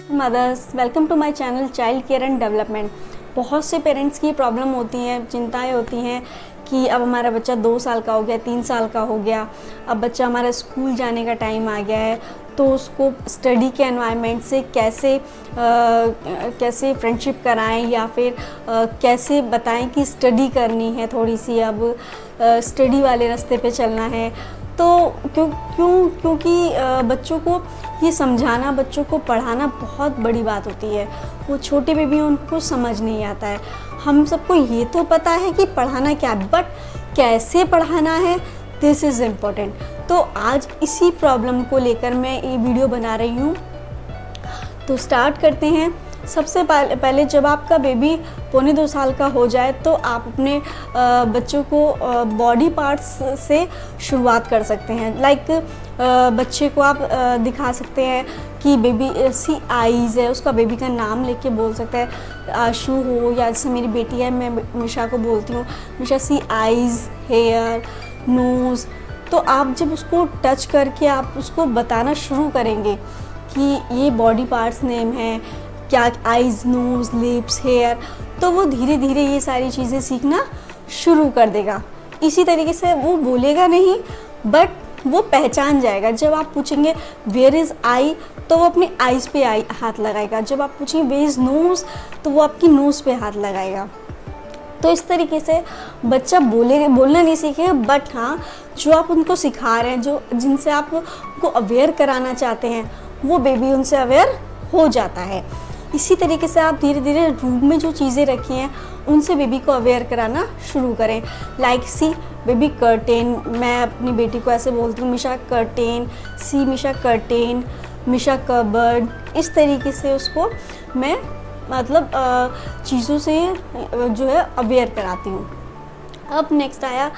Mother's, welcome to my channel child care and development. बहुत से parents की problem होती हैं, चिंताएं होती हैं कि अब हमारा बच्चा 2 साल का हो गया, 3 साल का हो गया, अब बच्चा हमारा स्कूल जाने का टाइम आ गया है, तो उसको स्टडी के एनवायरनमेंट से कैसे फ्रेंडशिप कराएं या फिर कैसे बताएं कि स्टडी करनी है, थोड़ी सी अब स्टडी वाले रास्ते पे चलना है। तो क्योंकि बच्चों को ये समझाना, बच्चों को पढ़ाना बहुत बड़ी बात होती है। वो छोटे बेबी, उनको समझ नहीं आता है। हम सबको ये तो पता है कि पढ़ाना क्या है, बट कैसे पढ़ाना है, दिस इज़ इम्पोर्टेंट। तो आज इसी प्रॉब्लम को लेकर मैं ये वीडियो बना रही हूँ। तो स्टार्ट करते हैं। सबसे पहले जब आपका बेबी 1.25-2 साल का हो जाए तो आप अपने बच्चों को बॉडी पार्ट्स से शुरुआत कर सकते हैं। लाइक बच्चे को आप दिखा सकते हैं कि बेबी सी आईज़ है, उसका बेबी का नाम लेके बोल सकते हैं। आशु हो या जैसे मेरी बेटी है, मैं मिशा को बोलती हूँ, मिशा सी आईज़, हेयर, नोज़। तो आप जब उसको टच करके आप उसको बताना शुरू करेंगे कि ये बॉडी पार्ट्स नेम है, क्या आइज़, नोज़, लिप्स, हेयर, तो वो धीरे धीरे ये सारी चीज़ें सीखना शुरू कर देगा। इसी तरीके से वो बोलेगा नहीं, बट वो पहचान जाएगा। जब आप पूछेंगे वेयर इज़ आई, तो वो अपनी आइज़ पे हाथ लगाएगा। जब आप पूछेंगे वेयर इज़ नोज़, तो वो आपकी नोज़ पे हाथ लगाएगा। तो इस तरीके से बच्चा बोलना नहीं सीखेगा, बट हाँ, जो आप उनको सिखा रहे हैं, जिनसे आप उनको अवेयर कराना चाहते हैं, वो बेबी उनसे अवेयर हो जाता है। इसी तरीके से आप धीरे धीरे रूम में जो चीज़ें रखी हैं उनसे बेबी को अवेयर कराना शुरू करें। लाइक सी बेबी कर्टेन, मैं अपनी बेटी को ऐसे बोलती हूँ, मिशा कर्टेन, सी मिशा कर्टेन, मिशा कबर्ड। इस तरीके से उसको मैं मतलब चीज़ों से जो है अवेयर कराती हूँ। अब नेक्स्ट आया,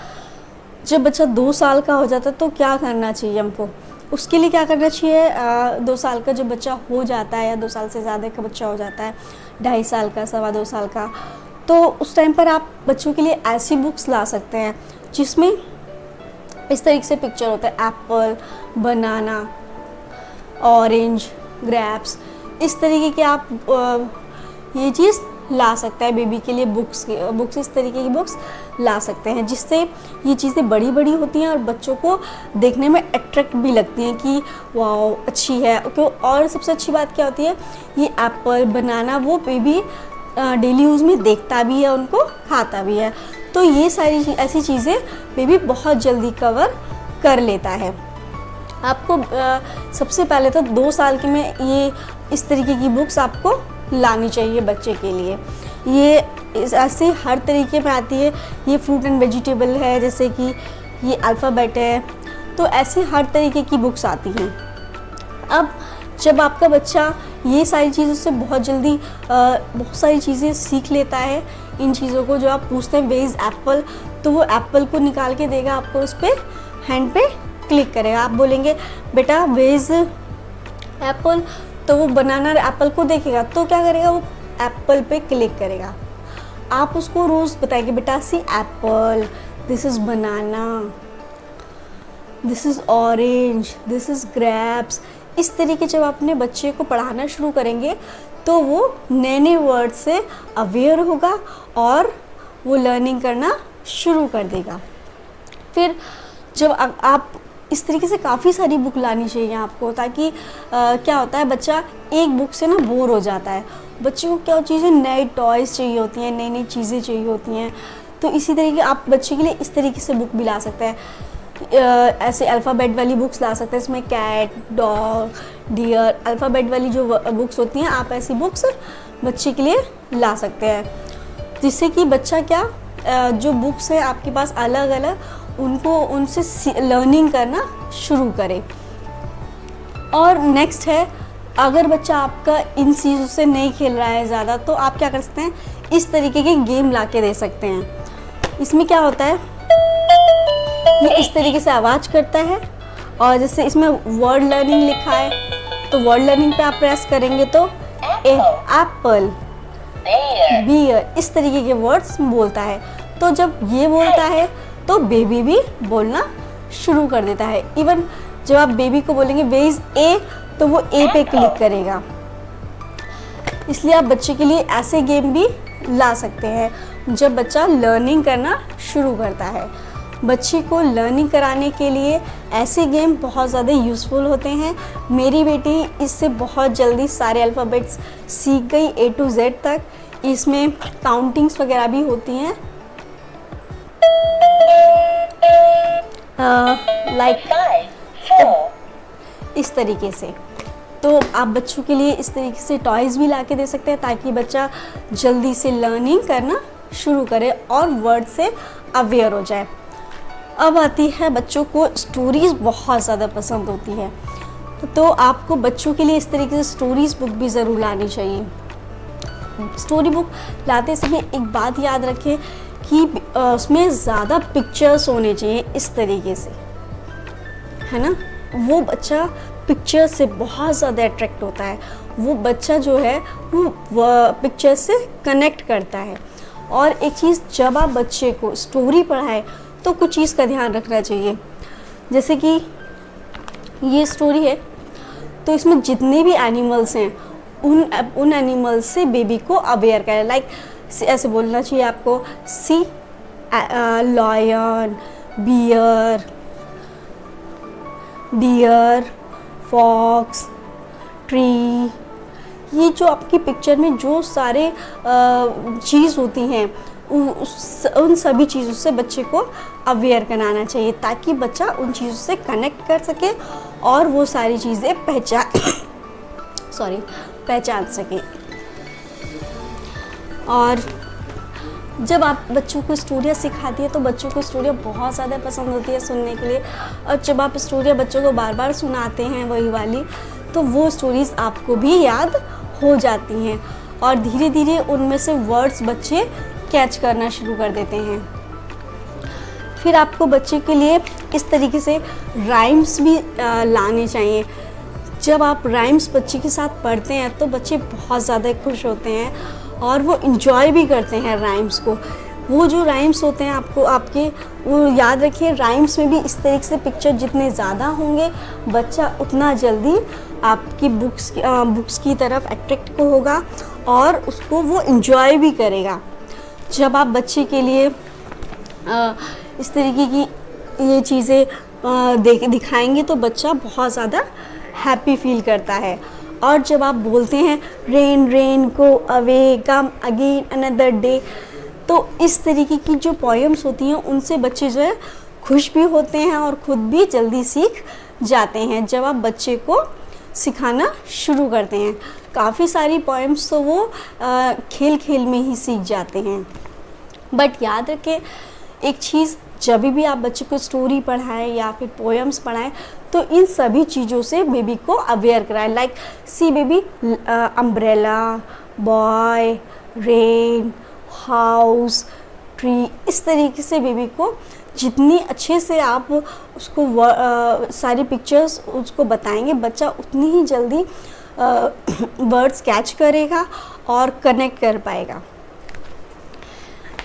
जब बच्चा 2 साल का हो जाता है तो क्या करना चाहिए हमको। उसके लिए क्या करना चाहिए, 2 साल का जब बच्चा हो जाता है या 2 साल से ज़्यादा का बच्चा हो जाता है, 2.5 साल का, 2.25 साल का, तो उस टाइम पर आप बच्चों के लिए ऐसी बुक्स ला सकते हैं जिसमें इस तरीके से पिक्चर होता है, एप्पल, बनाना, ऑरेंज, ग्रेप्स। इस तरीके के आप ये चीज़ ला सकता है बेबी के लिए। बुक्स इस तरीके की बुक्स ला सकते हैं जिससे ये चीज़ें बड़ी बड़ी होती हैं और बच्चों को देखने में अट्रैक्ट भी लगती हैं कि वाओ अच्छी है। क्यों, और सबसे अच्छी बात क्या होती है, ये एप्पल, बनाना, वो बेबी डेली यूज़ में देखता भी है, उनको खाता भी है। तो ये सारी ऐसी चीज़ें बेबी बहुत जल्दी कवर कर लेता है। आपको सबसे पहले तो 2 साल के में ये इस तरीके की बुक्स आपको लानी चाहिए बच्चे के लिए। ये ऐसे हर तरीके में आती है। ये फ्रूट एंड वेजिटेबल है, जैसे कि ये अल्फ़ाबेट है, तो ऐसे हर तरीके की बुक्स आती हैं। अब जब आपका बच्चा ये सारी चीज़ों से बहुत जल्दी बहुत सारी चीज़ें सीख लेता है, इन चीज़ों को जो आप पूछते हैं वेयर इज़ एप्पल, तो वो एप्पल को निकाल के देगा आपको, उस पर हैंड पे क्लिक करेगा। आप बोलेंगे बेटा वेयर इज़ एप्पल, तो वो बनाना एप्पल को देखेगा, तो क्या करेगा, वो एप्पल पे क्लिक करेगा। आप उसको रोज़ बताएंगे बेटा see apple, this is banana, this is orange, this is grapes. इस तरीके जब आप अपने बच्चे को पढ़ाना शुरू करेंगे तो वो नए नए वर्ड से अवेयर होगा और वो लर्निंग करना शुरू कर देगा। फिर जब आप इस तरीके से काफ़ी सारी बुक लानी चाहिए आपको, ताकि क्या होता है, बच्चा एक बुक से ना बोर हो जाता है। बच्चे को क्या चीज़ें, नए टॉयज़ चाहिए होती हैं, नई नई चीज़ें चाहिए होती हैं। तो इसी तरीके आप बच्चे के लिए इस तरीके से बुक भी ला सकते हैं। ऐसे अल्फ़ाबेट वाली बुक्स ला सकते हैं, इसमें कैट, डॉग, डियर, अल्फ़ाबेट वाली जो बुक्स होती हैं, आप ऐसी बुक्स बच्चे के लिए ला सकते हैं, जिससे कि बच्चा क्या जो बुक्स है आपके पास अलग अलग, उनसे लर्निंग करना शुरू करे। और नेक्स्ट है, अगर बच्चा आपका इन चीज़ों से नहीं खेल रहा है ज़्यादा, तो आप क्या कर सकते हैं, इस तरीके के गेम ला के दे सकते हैं। इसमें क्या होता है, ये इस तरीके से आवाज़ करता है, और जैसे इसमें वर्ड लर्निंग लिखा है, तो वर्ड लर्निंग पे आप प्रेस करेंगे तो एप्पल, बियर, इस तरीके के वर्ड्स बोलता है। तो जब ये बोलता है तो बेबी भी बोलना शुरू कर देता है। इवन जब आप बेबी को बोलेंगे वेयर इज़ ए, तो वो ए पे क्लिक करेगा। इसलिए आप बच्चे के लिए ऐसे गेम भी ला सकते हैं जब बच्चा लर्निंग करना शुरू करता है। बच्चे को लर्निंग कराने के लिए ऐसे गेम बहुत ज़्यादा यूज़फुल होते हैं। मेरी बेटी इससे बहुत जल्दी सारे अल्फ़ाबेट्स सीख गई A to Z तक। इसमें काउंटिंग्स वगैरह भी होती हैं, लाइक इस तरीके से। तो आप बच्चों के लिए इस तरीके से टॉयज़ भी ला के दे सकते हैं ताकि बच्चा जल्दी से लर्निंग करना शुरू करे और वर्ड से अवेयर हो जाए। अब आती है, बच्चों को स्टोरीज़ बहुत ज़्यादा पसंद होती है, तो आपको बच्चों के लिए इस तरीके से स्टोरीज़ बुक भी ज़रूर लानी चाहिए। स्टोरी बुक लाते समय एक बात याद रखें कि उसमें ज़्यादा पिक्चर्स होने चाहिए, इस तरीके से, है ना। वो बच्चा पिक्चर से बहुत ज़्यादा अट्रैक्ट होता है। वो बच्चा जो है वो पिक्चर से कनेक्ट करता है। और एक चीज़, जब आप बच्चे को स्टोरी पढ़ाएं तो कुछ चीज़ का ध्यान रखना चाहिए। जैसे कि ये स्टोरी है, तो इसमें जितने भी एनिमल्स हैं उन एनिमल्स से बेबी को अवेयर करें। लाइक ऐसे बोलना चाहिए आपको, see lion, bear, deer, fox, tree. ये जो आपकी पिक्चर में जो सारे चीज़ होती हैं उन सभी चीज़ों से बच्चे को अवेयर कराना चाहिए ताकि बच्चा उन चीज़ों से कनेक्ट कर सके और वो सारी चीज़ें पहचान सके। और जब आप बच्चों को स्टोरियाँ सिखाती है तो बच्चों को स्टोरियाँ बहुत ज़्यादा पसंद होती है सुनने के लिए। और जब आप स्टोरियाँ बच्चों को बार बार सुनाते हैं वही वाली, तो वो स्टोरीज़ आपको भी याद हो जाती हैं और धीरे धीरे उनमें से वर्ड्स बच्चे कैच करना शुरू कर देते हैं। फिर आपको बच्चे के लिए इस तरीके से राइम्स भी लाने चाहिए। जब आप राइम्स बच्चे के साथ पढ़ते हैं तो बच्चे बहुत ज़्यादा खुश होते हैं और वो इन्जॉय भी करते हैं राइम्स को। वो जो राइम्स होते हैं आपके वो याद रखिए, राइम्स में भी इस तरीके से पिक्चर जितने ज़्यादा होंगे बच्चा उतना जल्दी आपकी बुक्स की तरफ अट्रैक्ट को होगा और उसको वो इन्जॉय भी करेगा। जब आप बच्चे के लिए इस तरीके की ये चीज़ें दिखाएंगे तो बच्चा बहुत ज़्यादा हैप्पी फील करता है। और जब आप बोलते हैं rain rain go away come again another day, तो इस तरीके की जो पोएम्स होती हैं उनसे बच्चे जो है खुश भी होते हैं और ख़ुद भी जल्दी सीख जाते हैं जब आप बच्चे को सिखाना शुरू करते हैं। काफ़ी सारी पोएम्स तो वो खेल खेल में ही सीख जाते हैं। बट याद रखें एक चीज़, जब भी आप बच्चे को स्टोरी पढ़ाएं या फिर पोएम्स पढ़ाएं तो इन सभी चीज़ों से बेबी को अवेयर कराएं। Like see baby, umbrella, boy, rain, house, tree, इस तरीके से बेबी को जितनी अच्छे से आप उसको सारी पिक्चर्स उसको बताएंगे बच्चा उतनी ही जल्दी वर्ड्स कैच करेगा और कनेक्ट कर पाएगा।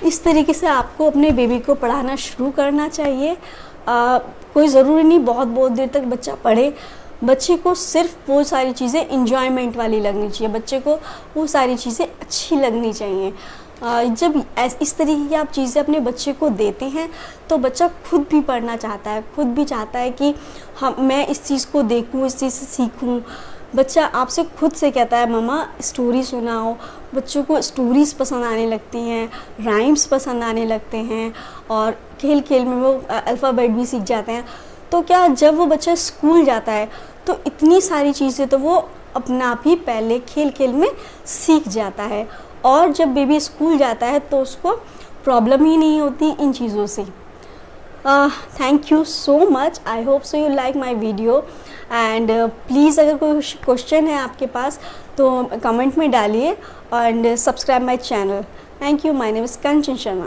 इस तरीके से आपको अपने बेबी को पढ़ाना शुरू करना चाहिए। कोई ज़रूरी नहीं बहुत देर तक बच्चा पढ़े। बच्चे को सिर्फ वो सारी चीज़ें इंजॉयमेंट वाली लगनी चाहिए, बच्चे को वो सारी चीज़ें अच्छी लगनी चाहिए। जब इस तरीके की आप चीज़ें अपने बच्चे को देते हैं तो बच्चा खुद भी पढ़ना चाहता है, खुद भी चाहता है कि मैं इस चीज़ को देखूं, इस चीज़ से सीखूं। बच्चा आपसे खुद से कहता है मम्मा स्टोरी सुनाओ। बच्चों को स्टोरीज़ पसंद आने लगती हैं, राइम्स पसंद आने लगते हैं और खेल खेल में वो अल्फ़ाबेट भी सीख जाते हैं। तो क्या जब वो बच्चा स्कूल जाता है तो इतनी सारी चीज़ें तो वो अपना आप ही पहले खेल खेल में सीख जाता है और जब बेबी स्कूल जाता है तो उसको प्रॉब्लम ही नहीं होती इन चीज़ों से। Thank you so much, I hope so you like my video and please अगर कोई क्वेश्चन है आपके पास तो कमेंट में डालिए and subscribe my channel. Thank you, my name is Kanchan Sharma.